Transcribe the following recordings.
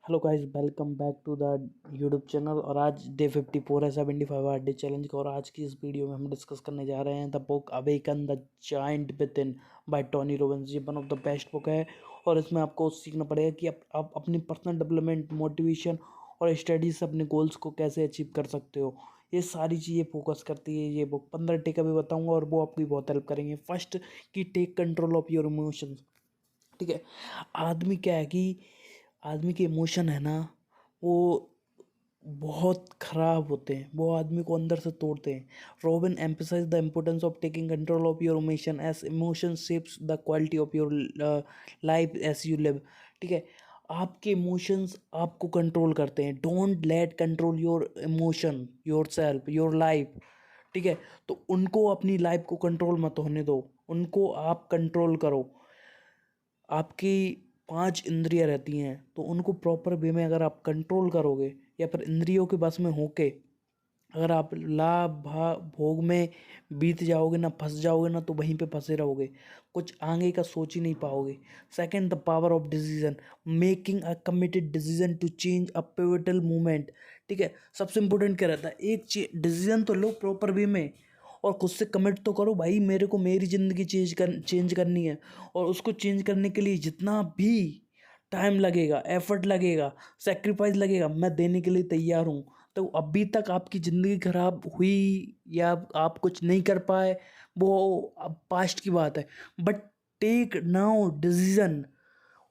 Hello guys, welcome back to the YouTube channel. और आज day 54 है 75 हार्ड डे चैलेंज का। और आज की इस वीडियो में हम डिस्कस करने जा रहे हैं the book awaken the giant within by Tony Robbins. ये one of the best book है और इसमें आपको सीखना पड़ेगा कि आप अपनी पर्सनल डेवलपमेंट, मोटिवेशन और स्टडीज से अपने गोल्स को कैसे अचीव कर सकते हो। ये सारी चीज़ें फोकस करती है ये बुक। 15 टेक अभी बताऊँगा और वो आपकी बहुत हेल्प करेंगे। फर्स्ट कि take control of your emotions. ठीक है, आदमी क्या है कि आदमी के इमोशन है ना, वो बहुत ख़राब होते हैं, वो आदमी को अंदर से तोड़ते हैं। Robin emphasise the importance of taking control of your emotion as emotion shapes the quality of your life as you live. ठीक है, आपके इमोशंस आपको कंट्रोल करते हैं। Don't let control your emotion yourself your life. ठीक है, तो उनको अपनी लाइफ को कंट्रोल मत होने दो, उनको आप कंट्रोल करो। आपकी 5 इंद्रियाँ रहती हैं, तो उनको प्रॉपर वे में अगर आप कंट्रोल करोगे या फिर इंद्रियों के बस में होके अगर आप लाभ भोग में बीत जाओगे ना, फंस जाओगे ना, तो वहीं पे फंसे रहोगे, कुछ आगे का सोच ही नहीं पाओगे। Second, the power of decision, making a committed decision to change a pivotal movement. ठीक है, सबसे इंपॉर्टेंट क्या रहता है, एक डिसीजन तो लो प्रॉपर वे में और खुद से कमिट तो करो, भाई मेरे को मेरी ज़िंदगी चेंज करनी है। और उसको चेंज करने के लिए जितना भी टाइम लगेगा, एफर्ट लगेगा, सेक्रीफाइस लगेगा, मैं देने के लिए तैयार हूँ। तो अभी तक आपकी ज़िंदगी खराब हुई या आप कुछ नहीं कर पाए, वो अब पास्ट की बात है। But take now decision.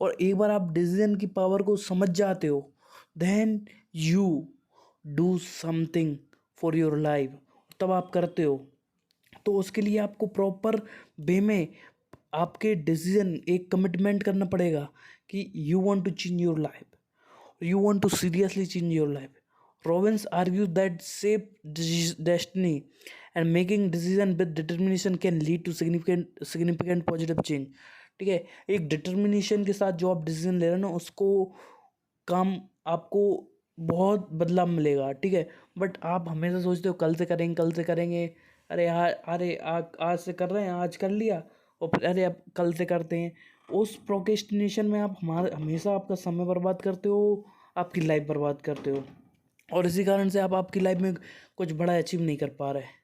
और एक बार आप डिसीजन की पावर को समझ जाते हो, then you do something for your life. तब आप करते हो, तो उसके लिए आपको प्रॉपर वे में आपके डिसीजन एक कमिटमेंट करना पड़ेगा कि you want to change your life, you want to seriously change your life. Robbins argues that shape destiny and making decision with determination can lead to significant positive change. ठीक है, एक determination के साथ जो आप डिसीजन ले रहे हो ना, उसको काम आपको बहुत बदलाव मिलेगा। ठीक है, बट आप हमेशा सोचते हो कल से करेंगे, कल से करेंगे। अरे यार, अरे आज से कर रहे हैं, आज कर लिया और फिर अरे अब कल से करते हैं। उस प्रोक्रेस्टिनेशन में आप हमेशा आपका समय बर्बाद करते हो, आपकी लाइफ बर्बाद करते हो और इसी कारण से आप आपकी लाइफ में कुछ बड़ा अचीव नहीं कर पा रहे।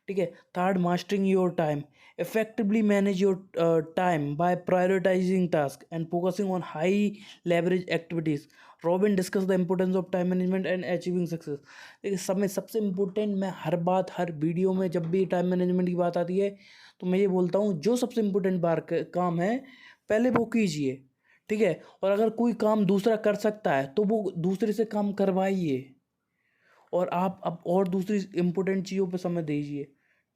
ठीक है, third, mastering your time, effectively manage your time by prioritising task and focusing on high leverage activities. Robin discuss the importance of time management and achieving success. देखिए, समय सबसे इम्पोर्टेंट, मैं हर वीडियो में जब भी टाइम मैनेजमेंट की बात आती है तो मैं ये बोलता हूँ, जो सबसे इम्पोर्टेंट काम है पहले वो कीजिए। ठीक है, और अगर कोई काम दूसरा कर सकता है तो वो दूसरे से काम करवाइए और आप अब और दूसरी इंपॉर्टेंट चीज़ों पे समय दीजिए।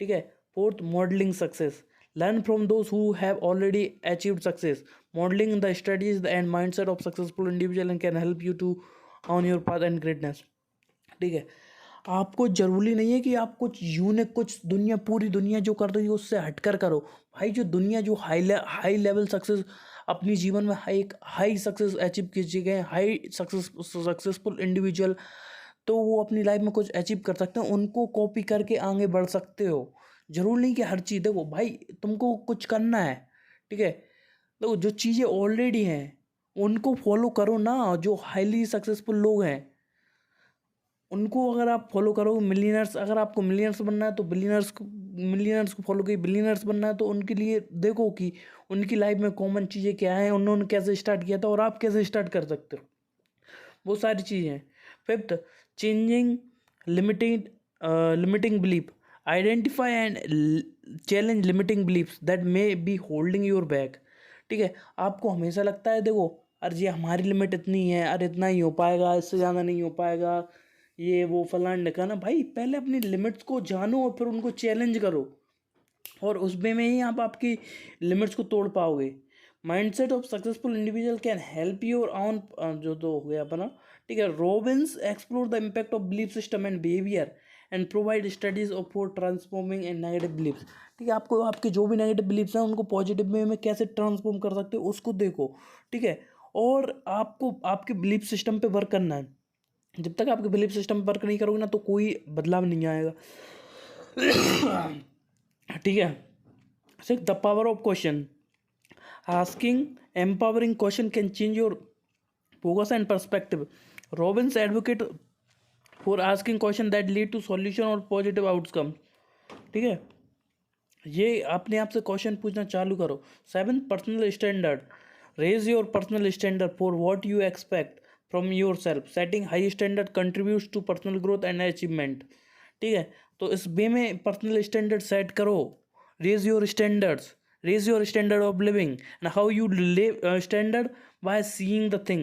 ठीक है, fourth, modelling success, learn from those who have already achieved success. Modelling the studies and mindset of successful individual and can help you to on your path and greatness. ठीक है, आपको जरूरी नहीं है कि आप कुछ यूनिक, कुछ दुनिया, पूरी दुनिया जो कर रही है उससे हटकर करो। भाई जो दुनिया, जो हाई लेवल सक्सेस अपनी जीवन में एक हाई सक्सेस अचीव कीजिए गए, हाई सक्सेसफुल इंडिविजुअल, तो वो अपनी लाइफ में कुछ अचीव कर सकते हैं, उनको कॉपी करके आगे बढ़ सकते हो। जरूर नहीं कि हर चीज़, देखो भाई तुमको कुछ करना है। ठीक है, देखो जो चीज़ें ऑलरेडी हैं उनको फॉलो करो ना, जो हाईली सक्सेसफुल लोग हैं उनको अगर आप फॉलो करोगे। मिलियनर्स, अगर आपको मिलियनर्स बनना है तो मिलियनर्स को फॉलो करिए। बिलियनर्स बनना है तो उनके लिए देखो कि उनकी लाइफ में कॉमन चीज़ें क्या हैं, उन्होंने कैसे स्टार्ट किया था और आप कैसे स्टार्ट कर सकते हो, वो सारी चीज़ें हैं। Fifth, changing limiting limiting belief, identify and challenge limiting beliefs that may be holding your back. ठीक है, आपको हमेशा लगता है, देखो अरे ये हमारी लिमिट इतनी है, अरे इतना ही हो पाएगा, इससे ज़्यादा नहीं हो पाएगा, ये वो फलान ढकाना। भाई पहले अपनी लिमिट्स को जानो और फिर उनको चैलेंज करो और उसमें में ही आप आपकी लिमिट्स को तोड़ पाओगे। Mindset of successful individual can help your on, जो तो हो गया अपना। ठीक है, Robins explore the impact of belief system and behaviour and provide studies of for transforming and negative beliefs. ठीक है, आपको आपके जो भी नेगेटिव बिलीफ्स हैं उनको पॉजिटिव वे में कैसे ट्रांसफॉर्म कर सकते हो उसको देखो। ठीक है, और आपको आपके बिलीफ सिस्टम पे वर्क करना है। जब तक आपके बिलीफ सिस्टम पे वर्क नहीं करोगे ना, तो कोई बदलाव नहीं आएगा। ठीक है, six, the power of question, asking empowering question can change your focus and perspective. Robbins advocate for asking question that lead to solution और positive outcome. ठीक है, ये अपने आप से क्वेश्चन पूछना चालू करो. 7 personal standard. Raise your personal standard for what you expect from yourself. Setting high standard contributes to personal growth and achievement. ठीक है, तो इस वे में पर्सनल स्टैंडर्ड सेट करो. Raise your standards, raise your standard of living. And how you live standard? By seeing the thing,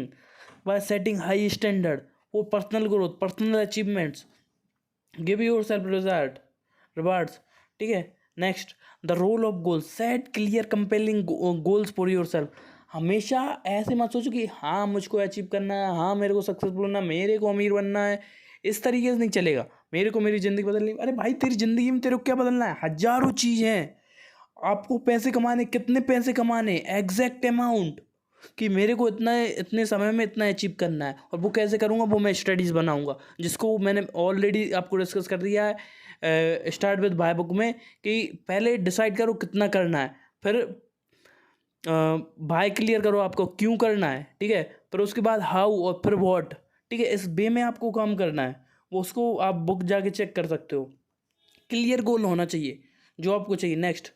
by setting high standard for personal growth, personal achievements. Give yourself rewards. ठीक है. Next, the role of goal. Set clear compelling goals for yourself. हमेशा ऐसे मत सोचो कि हाँ मुझको achieve करना है, हाँ मेरे को सक्सेसफुल होना, मेरे को अमीर बनना है. इस तरीके से नहीं चलेगा. मेरे को मेरी ज़िंदगी बदलनी. अरे भाई तेरी ज़िंदगी में तेरे को क्या बदलना है? हज़ारों चीज़ हैं. आपको पैसे कमाने, कितने पैसे कमाने, एग्जैक्ट अमाउंट कि मेरे को इतना इतने समय में इतना अचीव करना है. और वो कैसे करूँगा? वो मैं स्टडीज़ बनाऊँगा, जिसको मैंने ऑलरेडी आपको डिस्कस कर दिया है स्टार्ट विद बाय बुक में, कि पहले डिसाइड करो कितना करना है, फिर बाय क्लियर करो आपको क्यों करना है. ठीक है, फिर उसके बाद हाउ और फिर व्हाट. ठीक है, इस वे में आपको काम करना है. वो उसको आप बुक जाके चेक कर सकते हो. क्लियर गोल होना चाहिए जो आपको चाहिए. Next,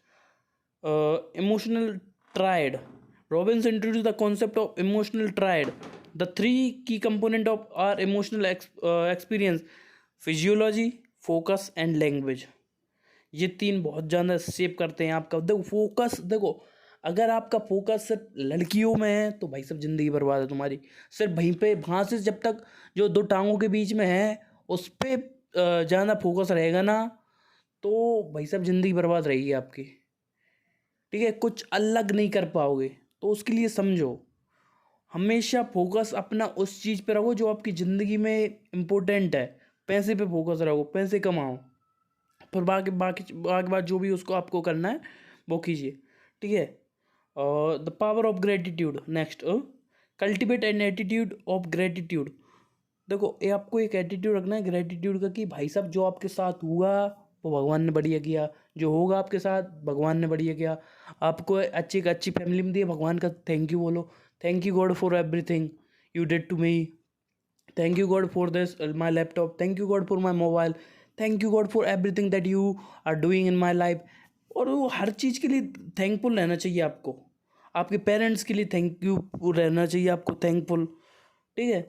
emotional triad. Robbins introduced the concept of emotional triad. The 3 key component of our emotional experience: physiology, focus and language. ये 3 बहुत ज़्यादा शेप करते हैं आपका. देखो फोकस, देखो अगर आपका फोकस सिर्फ लड़कियों में है तो भाई सब जिंदगी बर्बाद है तुम्हारी. सिर्फ वहीं पे वहाँ से जब तक जो 2 टांगों के बीच में है उस पर ज़्यादा फोकस रहेगा ना, तो भाई सब जिंदगी बर्बाद रहेगी आपकी. ठीक है, कुछ अलग नहीं कर पाओगे. तो उसके लिए समझो, हमेशा फोकस अपना उस चीज़ पे रखो जो आपकी ज़िंदगी में इम्पोर्टेंट है. पैसे पे फोकस रखो, पैसे कमाओ, फिर बाकी बाकी बाकी बात जो भी उसको आपको करना है वो कीजिए. ठीक है. The power of gratitude. Next, cultivate an attitude of gratitude. देखो ये आपको एक एटीट्यूड रखना है ग्रेटिट्यूड का कि भाई साहब जो आपके साथ हुआ वो भगवान ने बढ़िया किया, जो होगा आपके साथ भगवान ने बढ़िया किया. आपको अच्छी फैमिली में दी, भगवान का थैंक यू बोलो. Thank you God for everything you did to me. Thank you God for this my laptop. Thank you God for my mobile. Thank you God for everything that you are doing in my life. और वो हर चीज़ के लिए thankful रहना चाहिए आपको. आपके parents के लिए थैंक यू रहना चाहिए आपको, थैंकफुल. ठीक है,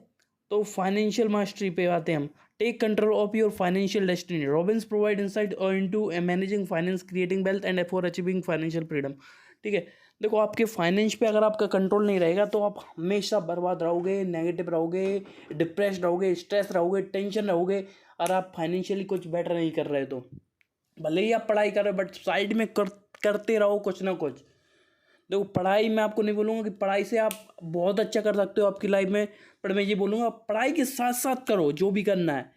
तो फाइनेंशियल मास्टरी पे आते हैं हम. Take control of your financial destiny. Robbins provide insight into managing finance, creating wealth and for achieving financial freedom. ठीक है, देखो आपके फाइनेंस पे अगर आपका कंट्रोल नहीं रहेगा तो आप हमेशा बर्बाद रहोगे, नेगेटिव रहोगे, डिप्रेस्ड रहोगे, स्ट्रेस रहोगे, टेंशन रहोगे. और आप फाइनेंशियली कुछ बेटर नहीं कर रहे तो भले ही आप पढ़ाई कर रहे हो बट साइड में करते रहो कुछ ना कुछ. देखो पढ़ाई मैं आपको नहीं बोलूँगा कि पढ़ाई से आप बहुत अच्छा कर सकते हो आपकी लाइफ में, पर मैं ये बोलूँगा पढ़ाई के साथ साथ करो जो भी करना है.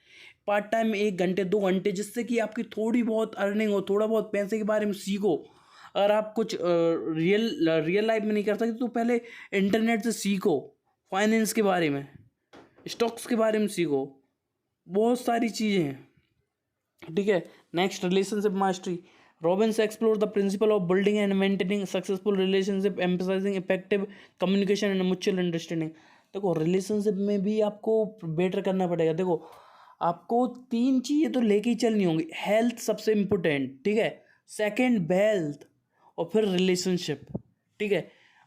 पार्ट टाइम 1 घंटे 2 घंटे, जिससे कि आपकी थोड़ी बहुत अर्निंग हो, थोड़ा बहुत पैसे के बारे में सीखो. अगर आप कुछ रियल लाइफ में नहीं कर सकते तो पहले इंटरनेट से सीखो, फाइनेंस के बारे में, स्टॉक्स के बारे में सीखो, बहुत सारी चीज़ें हैं. ठीक है. Next, relationship mastery. Robbins explores the principle of building and maintaining successful relationship, emphasizing effective communication and mutual understanding. देखो रिलेशनशिप में भी आपको बेटर करना पड़ेगा. देखो आपको 3 चीज़ें तो लेके ही चलनी होंगी. हेल्थ सबसे इम्पोर्टेंट, ठीक है, सेकंड वेल्थ, और फिर रिलेशनशिप. ठीक है,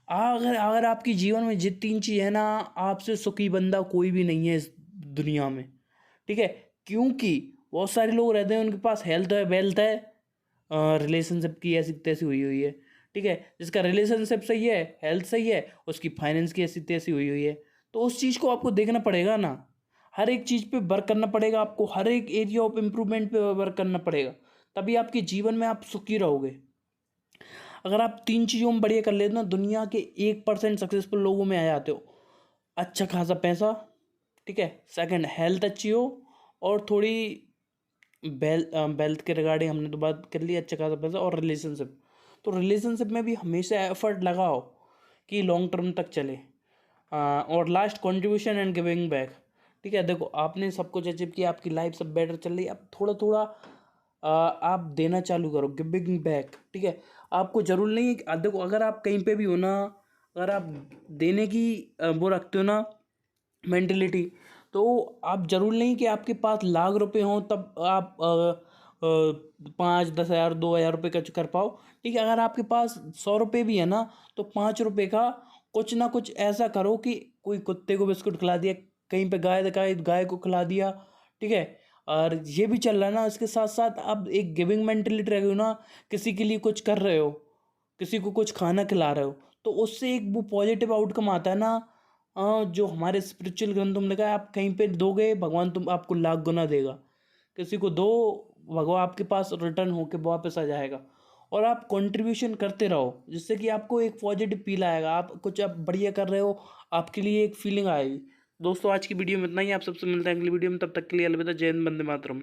अगर आपकी जीवन में ये 3 चीज़ है ना, आपसे सुखी बंदा कोई भी नहीं है इस दुनिया में. ठीक है, क्योंकि बहुत सारे लोग रहते हैं उनके पास हेल्थ है, वेल्थ है, रिलेशनशिप की ऐसी तैसी हुई है. ठीक है, जिसका रिलेशनशिप सही है, हेल्थ सही है, उसकी फाइनेंस की ऐसी तैसी हुई है. तो उस चीज़ को आपको देखना पड़ेगा ना. हर एक चीज़ पे वर्क करना पड़ेगा आपको, हर एक एरिया ऑफ इम्प्रूवमेंट पे वर्क करना पड़ेगा, तभी आपके जीवन में आप सुखी रहोगे. अगर आप 3 चीज़ों में बढ़िया कर लेते ना, दुनिया के 1% सक्सेसफुल लोगों में आ जाते हो. अच्छा खासा पैसा, ठीक है, सेकंड हेल्थ अच्छी हो, और थोड़ी वेल्थ के रिगार्डिंग हमने तो बात कर ली, अच्छा खासा पैसा और रिलेशनशिप. तो रिलेशनशिप में भी हमेशा एफर्ट लगाओ कि लॉन्ग टर्म तक चले. और last, contribution and giving back. ठीक है, देखो आपने सब कुछ अचीव किया, आपकी लाइफ सब बेटर चल रही है, अब थोड़ा थोड़ा आप देना चालू करो, गिविंग बैक. ठीक है, आपको ज़रूर नहीं है देखो अगर आप कहीं पे भी हो ना, अगर आप देने की वो रखते हो ना, मेंटलिटी। तो आप ज़रूर नहीं कि आपके पास लाख रुपए हों तब आप 5-10 हज़ार 2 हज़ार रुपये खर्च कर पाओ। ठीक है, अगर आपके पास 100 रुपये भी है ना, तो 5 रुपये का कुछ ना कुछ ऐसा करो कि कोई कुत्ते को बिस्कुट खिला दिया, कहीं पे गाय दिखाई गाय को खिला दिया। ठीक है, और ये भी चल रहा है ना, इसके साथ साथ आप एक गिविंग मेंटेलिटी रखो ना, किसी के लिए कुछ कर रहे हो, किसी को कुछ खाना खिला रहे हो, तो उससे एक वो पॉजिटिव आउटकम आता है ना। जो हमारे स्पिरिचुअल ग्रंथों में लिखा है, आप कहीं पे दोगे भगवान तुम आपको लाख गुना देगा। किसी को दो, भगवान आपके पास रिटर्न होके वापस आ जाएगा। और आप कंट्रीब्यूशन करते रहो, जिससे कि आपको एक पॉजिटिव फील आएगा, आप कुछ आप बढ़िया कर रहे हो, आपके लिए एक फीलिंग आएगी। दोस्तों आज की वीडियो में इतना ही, आप सबसे मिलते हैं अगली वीडियो में, तब तक के लिए अलविदा, जय हिंद, वंदे मातरम।